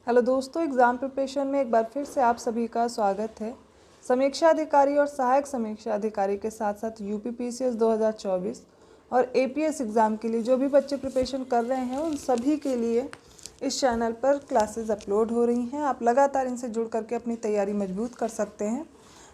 Hello दोस्तों, exam preparation में एक बार फिर से आप सभी का स्वागत है। समीक्षा अधिकारी और सहायक समीक्षा अधिकारी के साथ साथ यूपीपीसीएस 2024 और एपीएस एग्ज़ाम के लिए जो भी बच्चे प्रिपरेशन कर रहे हैं उन सभी के लिए इस चैनल पर क्लासेस अपलोड हो रही हैं। आप लगातार इनसे जुड़ करके अपनी तैयारी मजबूत कर सकते हैं।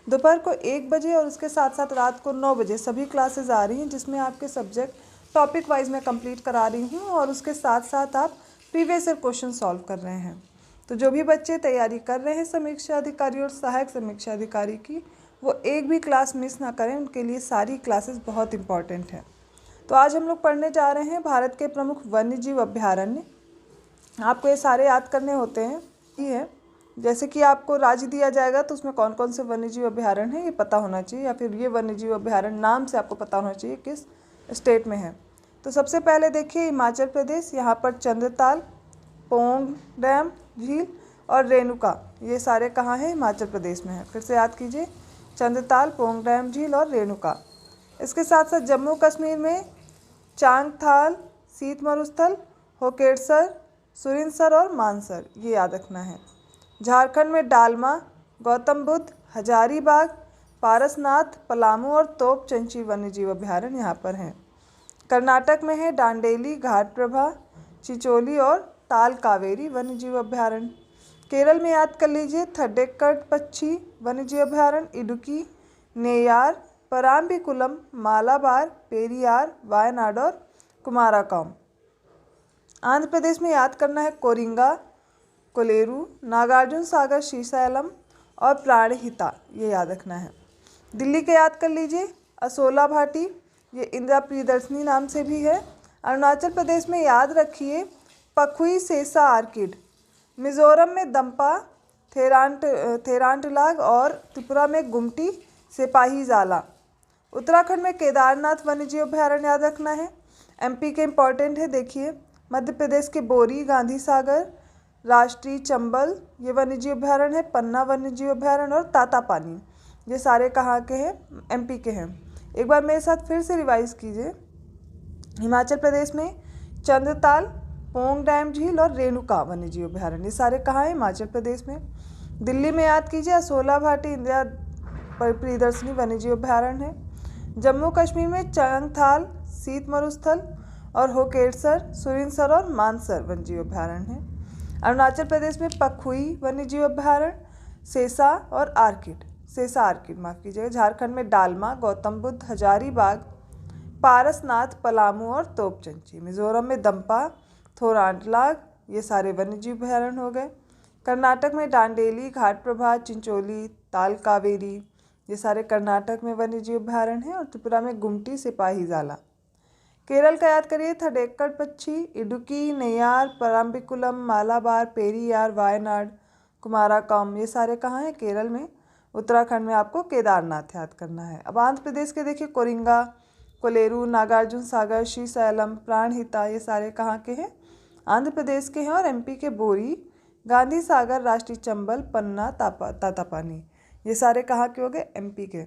दोपहर को 1 बजे और उसके साथ साथ रात को 9 बजे सभी क्लासेस आ रही हैं, जिसमें आपके सब्जेक्ट टॉपिक वाइज मैं कंप्लीट करा रही हूँ और उसके साथ साथ आप प्रीवियस ईयर क्वेश्चन सॉल्व कर रहे हैं। तो जो भी बच्चे तैयारी कर रहे हैं समीक्षा अधिकारी और सहायक समीक्षा अधिकारी की, वो एक भी क्लास मिस ना करें, उनके लिए सारी क्लासेस बहुत इंपॉर्टेंट हैं। तो आज हम लोग पढ़ने जा रहे हैं भारत के प्रमुख वन्यजीव अभ्यारण्य। आपको ये सारे याद करने होते हैं। ये है जैसे कि आपको राज्य दिया जाएगा तो उसमें कौन कौन से वन्यजीव अभ्यारण्य हैं ये पता होना चाहिए, या फिर ये वन्यजीव अभ्यारण्य नाम से आपको पता होना चाहिए किस स्टेट में है। तो सबसे पहले देखिए हिमाचल प्रदेश, यहाँ पर चंद्रताल, पोंग डैम झील और रेणुका, ये सारे कहाँ हैं? हिमाचल प्रदेश में है। फिर से याद कीजिए, चंद्रताल, पोंग डैम झील और रेणुका। इसके साथ साथ जम्मू कश्मीर में चांगथाल, शीत मरुस्थल, होकेरसर, सुरिनसर और मानसर, ये याद रखना है। झारखंड में डालमा, गौतम बुद्ध, हजारीबाग, पारसनाथ, पलामू और तोपचंची वन्यजीव अभ्यारण्य यहाँ पर हैं। कर्नाटक में है डांडेली, घाटप्रभा, चिचोली और ताल कावेरी वन्यजीव अभ्यारण्य। केरल में याद कर लीजिए थड्डेक्कड पक्षी वन्यजीव अभ्यारण्य, इडुक्की, नेयार, पराम्बिकुलम, मालाबार, पेरियार, वायनाड और कुमारकोम। आंध्र प्रदेश में याद करना है कोरिंगा, कोलेरू, नागार्जुन सागर, श्रीशैलम और प्राणहिता, ये याद रखना है। दिल्ली के याद कर लीजिए असोला भाटी, ये इंदिरा प्रियदर्शनी नाम से भी है। अरुणाचल प्रदेश में याद रखिए पखुई सेसा आर्किड। मिजोरम में दंपा, थेरांटलाग और त्रिपुरा में गुमटी सिपाही जाला। उत्तराखंड में केदारनाथ वन्यजीव अभ्यारण्य याद रखना है। एमपी के इम्पॉर्टेंट है, देखिए मध्य प्रदेश के बोरी, गांधी सागर, राष्ट्रीय चंबल, ये वन्यजीव अभ्यारण्य है। पन्ना वन्यजीव अभ्यारण्य और तातापानी, ये सारे कहाँ के हैं? एमपी के हैं। एक बार मेरे साथ फिर से रिवाइज कीजिए। हिमाचल प्रदेश में चंद्रताल, पोंग डैम झील और रेणुका वन्यजीव अभ्यारण्य, ये सारे कहाँ हैं? हिमाचल प्रदेश में। दिल्ली में याद कीजिए असोला भाटी इंदिरा प्रियदर्शनी वन्यजीव अभ्यारण्य है। जम्मू कश्मीर में चांगथाल, शीत मरुस्थल और होकेरसर, सुरिनसर और मानसर वन्यजीव अभ्यारण्य है। अरुणाचल प्रदेश में पखुई वन्यजीव अभ्यारण्य, सेसा और आर्किड, सेसा आर्किड माफ़ कीजिएगा। झारखंड में डालमा, गौतम बुद्ध, हजारीबाग, पारसनाथ, पलामू और तोपचंची। मिजोरम में दंपा, थोरांटलाग, ये सारे वन्यजीव अभ्यारण्य हो गए। कर्नाटक में डांडेली, घाटप्रभा, चिंचोली, ताल कावेरी, ये सारे कर्नाटक में वन्यजीव अभ्यारण्य हैं। और त्रिपुरा में गुमटी सिपाही जाला। केरल का याद करिए थड्डेक्कड पक्षी, इडुक्की, नेयार, पराम्बिकुलम, मालाबार, पेरियार, वायनाड, कुमारकोम, ये सारे कहाँ हैं? केरल में। उत्तराखंड में आपको केदारनाथ याद करना है। अब आंध्र प्रदेश के देखिए कोरिंगा, कोलेरू, नागार्जुन सागर, श्रीशैलम, प्राणहिता, ये सारे कहाँ के हैं? आंध्र प्रदेश के हैं। और एमपी के बोरी, गांधी सागर, राष्ट्रीय चंबल, पन्ना, तातापानी, ये सारे कहाँ के हो गए? एमपी के।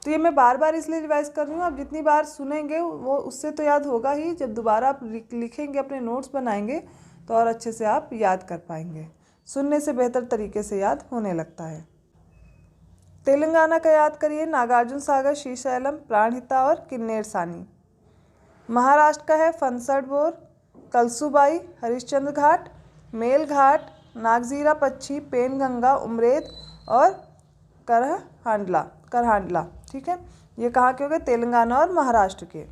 तो ये मैं बार बार इसलिए रिवाइज कर रही हूँ, आप जितनी बार सुनेंगे वो उससे तो याद होगा ही, जब दोबारा आप लिखेंगे, अपने नोट्स बनाएंगे तो और अच्छे से आप याद कर पाएंगे। सुनने से बेहतर तरीके से याद होने लगता है। तेलंगाना का याद करिए नागार्जुन सागर, श्रीशैलम, प्राणहिता और किन्नेरसानी। महाराष्ट्र का है फनसडबोर, कलसूबाई, हरिश्चंद्र घाट, मेल घाट, नागजीरा पक्षी, पेनगंगा, उमरेद और करहांडला। ठीक है, ये कहाँ के हो गए? तेलंगाना और महाराष्ट्र के।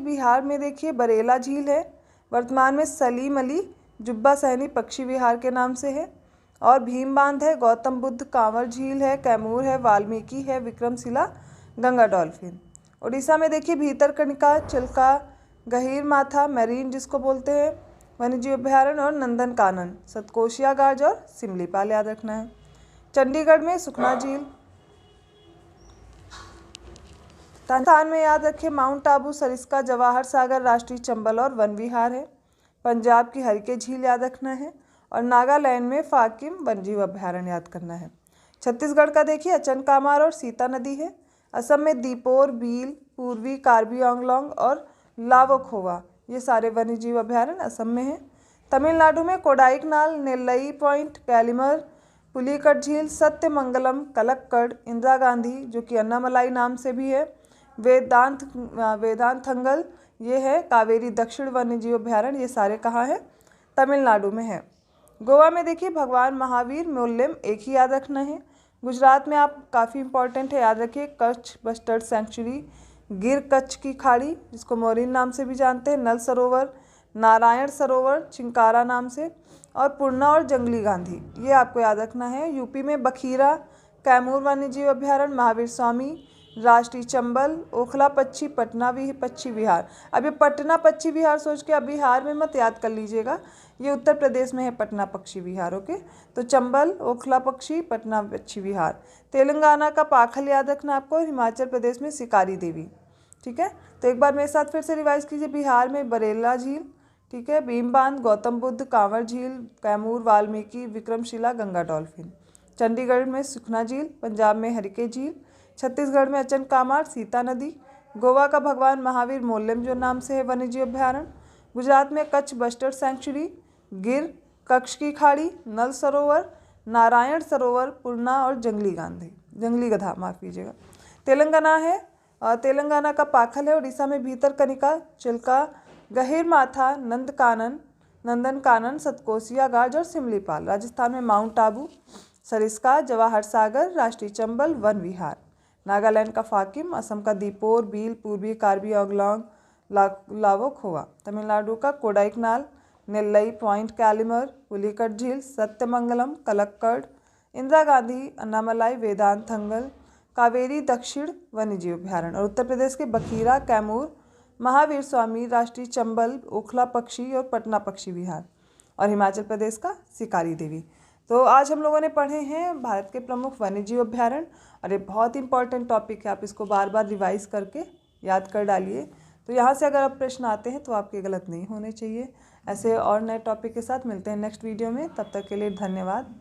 बिहार में देखिए बरेला झील है, वर्तमान में सलीम अली जुब्बा सहनी पक्षी विहार के नाम से है। और भीम बांध है, गौतम बुद्ध कांवर झील है, कैमूर है, वाल्मीकि है, विक्रमशिला, गंगा डॉल्फिन। उड़ीसा में देखिए भीतरकनिका, चिल्का, गहीर माथा मैरीन जिसको बोलते हैं वन्यजीव अभ्यारण्य, और नंदनकानन, सतकोशिया गार्ज और सिमलीपाल याद रखना है। चंडीगढ़ में सुखना झील। राजस्थान में याद रखिए माउंट आबू, सरिस्का, जवाहर सागर, राष्ट्रीय चंबल और वन विहार है। पंजाब की हरिके झील याद रखना है। और नागालैंड में फाकिम वन्यजीव अभ्यारण्य याद करना है। छत्तीसगढ़ का देखिए अचनकामार और सीता नदी है। असम में दीपोर, बील, पूर्वी कार्बी आंगलोंग और लावोखोवा, ये सारे वन्यजीव अभ्यारण्य असम में हैं। तमिलनाडु में कोडाईकनाल, नेल्लई पॉइंट, कैलिमर, पुलिकट झील, सत्यमंगलम, कलक्कड़, इंदिरा गांधी जो कि अन्नामलाई नाम से भी है, वेदांतथंगल, ये है कावेरी दक्षिण वन्यजीव अभ्यारण्य। ये सारे कहाँ हैं? तमिलनाडु में है। गोवा में देखिए भगवान महावीर म्यूजियम, एक ही याद रखना है। गुजरात में आप काफ़ी इंपॉर्टेंट है, याद रखिए कच्छ बस्टर्ड सेंचुरी, गिर कच्छ की खाड़ी जिसको मोरिन नाम से भी जानते हैं, नल सरोवर, नारायण सरोवर चिंकारा नाम से, और पूर्णा और जंगली गांधी, ये आपको याद रखना है। यूपी में बखीरा, कैमूर वन्यजीव अभ्यारण्य, महावीर स्वामी राष्ट्रीय चंबल, ओखला पक्षी, पटना पक्षी विहार। अब ये पटना पक्षी विहार सोच के अब बिहार में मत याद कर लीजिएगा, ये उत्तर प्रदेश में है पटना पक्षी विहार। ओके, तो चंबल, ओखला पक्षी, पटना पक्षी विहार। तेलंगाना का पाखल याद रखना आपको, और हिमाचल प्रदेश में शिकारी देवी। ठीक है, तो एक बार मेरे साथ फिर से रिवाइज कीजिए। बिहार में बरेला झील, ठीक है, भीम बांध, गौतम बुद्ध, कांवर झील, कैमूर, वाल्मीकि, विक्रमशिला, गंगा डॉल्फिन। चंडीगढ़ में सुखना झील, पंजाब में हरिके झील, छत्तीसगढ़ में अचनकामार, सीता नदी, गोवा का भगवान महावीर म्यूजियम जो नाम से है वन्यजीव अभ्यारण्य, गुजरात में कच्छ बस्टर्ड सेंचुरी, गिर कच्छ की खाड़ी, नल सरोवर, नारायण सरोवर, पूर्णा और जंगली गधा, माफ़ कीजिएगा। तेलंगाना है, तेलंगाना का पाखल है। उड़ीसा में भीतरकनिका, चिल्का, गहिरमाथा, नंदनकानन, सतकोसिया गाज और सिमलीपाल। राजस्थान में माउंट आबू, सरिस्का, जवाहर सागर, राष्ट्रीय चंबल, वन विहार। नागालैंड का फाकिम, असम का दीपोर, बील, पूर्वी कार्बी आंगलोंग, लावो खोवा। तमिलनाडु का कोडाईकनाल, नेल्लई पॉइंट, कैलिमर, पुलिकट झील, सत्यमंगलम, कलक्कड़, इंदिरा गांधी, अन्नामलाई, वेदांतथंगल, कावेरी दक्षिण वन्यजीव अभ्यारण्य। और उत्तर प्रदेश के बखीरा, कैमूर, महावीर स्वामी राष्ट्रीय चंबल, ओखला पक्षी और पटना पक्षी विहार। और हिमाचल प्रदेश का शिकारी देवी। तो आज हम लोगों ने पढ़े हैं भारत के प्रमुख वन्यजीव अभ्यारण्य, और ये बहुत इंपॉर्टेंट टॉपिक है, आप इसको बार बार रिवाइज करके याद कर डालिए। तो यहाँ से अगर अब प्रश्न आते हैं तो आपके गलत नहीं होने चाहिए। ऐसे और नए टॉपिक के साथ मिलते हैं नेक्स्ट वीडियो में, तब तक के लिए धन्यवाद।